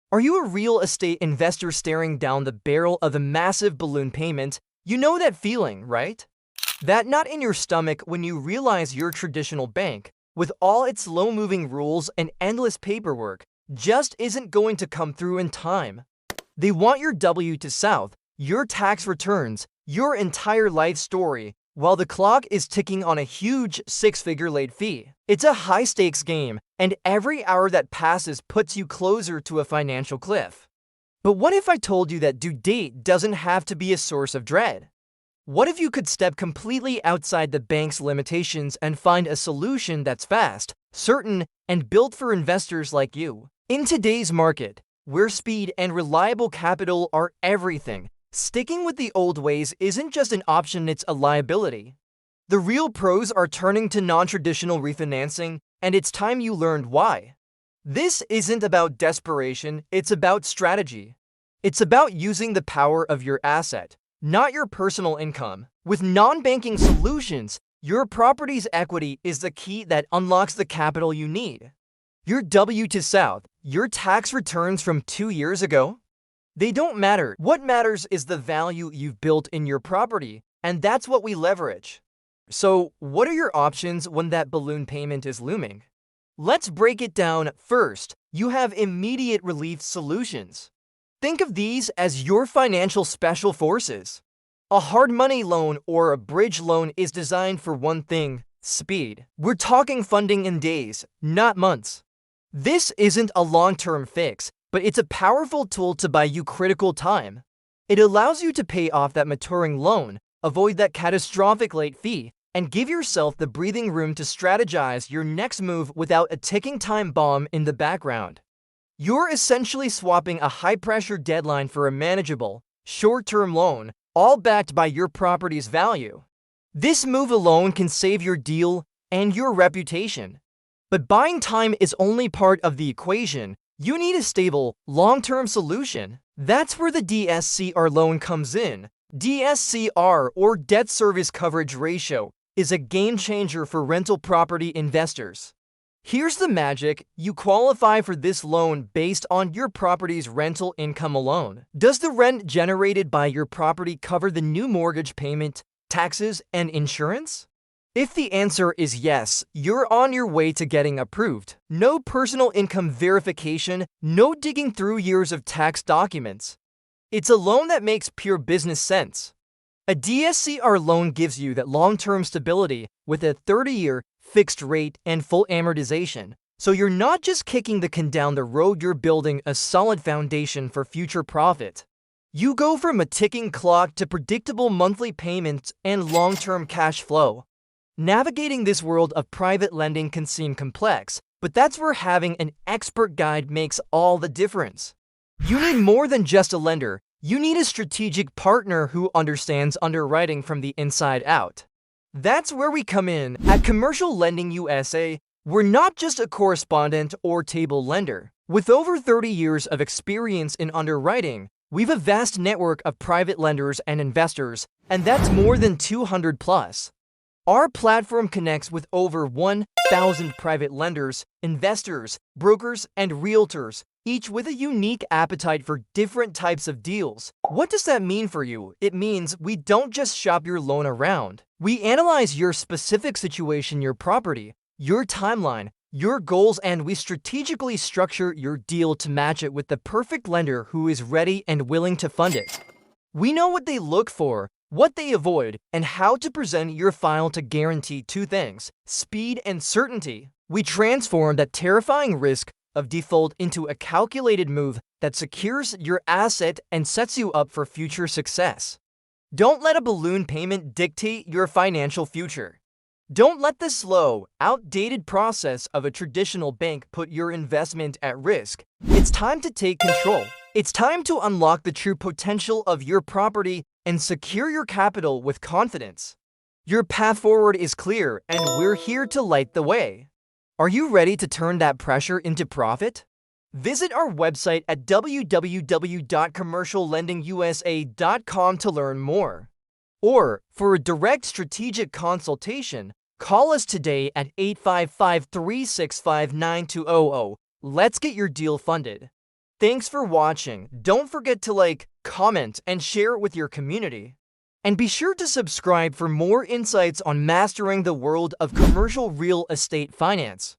Are you a real estate investor staring down the barrel of a massive balloon payment? You know that feeling, right? That knot in your stomach when you realize your traditional bank, with all its slow-moving rules and endless paperwork, just isn't going to come through in time. They want your W to South, your tax returns, your entire life story, while the clock is ticking on a huge six-figure late fee. It's a high-stakes game, and every hour that passes puts you closer to a financial cliff. But what if I told you that due date doesn't have to be a source of dread? What if you could step completely outside the bank's limitations and find a solution that's fast, certain, and built for investors like you? In today's market, where speed and reliable capital are everything, sticking with the old ways isn't just an option, it's a liability. The real pros are turning to non-traditional refinancing, and it's time you learned why. This isn't about desperation, it's about strategy. It's about using the power of your asset, not your personal income. With non-banking solutions, your property's equity is the key that unlocks the capital you need. Your W to South, your tax returns from 2 years ago? They don't matter. What matters is the value you've built in your property, and that's what we leverage. So, what are your options when that balloon payment is looming? Let's break it down. First, you have immediate relief solutions. Think of these as your financial special forces. A hard money loan or a bridge loan is designed for one thing: speed. We're talking funding in days, not months. This isn't a long-term fix, but it's a powerful tool to buy you critical time. It allows you to pay off that maturing loan, avoid that catastrophic late fee, and give yourself the breathing room to strategize your next move without a ticking time bomb in the background. You're essentially swapping a high-pressure deadline for a manageable, short-term loan, all backed by your property's value. This move alone can save your deal and your reputation. But buying time is only part of the equation. You need a stable, long-term solution. That's where the DSCR loan comes in. DSCR, or Debt Service Coverage Ratio, is a game changer for rental property investors. Here's the magic: you qualify for this loan based on your property's rental income alone. Does the rent generated by your property cover the new mortgage payment, taxes, and insurance? If the answer is yes, you're on your way to getting approved. No personal income verification, no digging through years of tax documents. It's a loan that makes pure business sense. A DSCR loan gives you that long-term stability with a 30-year fixed rate and full amortization. So you're not just kicking the can down the road, you're building a solid foundation for future profit. You go from a ticking clock to predictable monthly payments and long-term cash flow. Navigating this world of private lending can seem complex, but that's where having an expert guide makes all the difference. You need more than just a lender. You need a strategic partner who understands underwriting from the inside out. That's where we come in. At Commercial Lending USA, we're not just a correspondent or table lender. With over 30 years of experience in underwriting, we've a vast network of private lenders and investors, and that's more than 200 plus. Our platform connects with over 1,000 private lenders, investors, brokers, and realtors, each with a unique appetite for different types of deals. What does that mean for you? It means we don't just shop your loan around. We analyze your specific situation, your property, your timeline, your goals, and we strategically structure your deal to match it with the perfect lender who is ready and willing to fund it. We know what they look for, what they avoid, and how to present your file to guarantee two things: speed and certainty. We transform that terrifying risk of default into a calculated move that secures your asset and sets you up for future success. Don't let a balloon payment dictate your financial future. Don't let the slow, outdated process of a traditional bank put your investment at risk. It's time to take control. It's time to unlock the true potential of your property and secure your capital with confidence. Your path forward is clear, and we're here to light the way. Are you ready to turn that pressure into profit? Visit our website at www.commerciallendingusa.com to learn more. Or, for a direct strategic consultation, call us today at 855-365-9200. Let's get your deal funded. Thanks for watching. Don't forget to like, comment, and share it with your community. And be sure to subscribe for more insights on mastering the world of commercial real estate finance.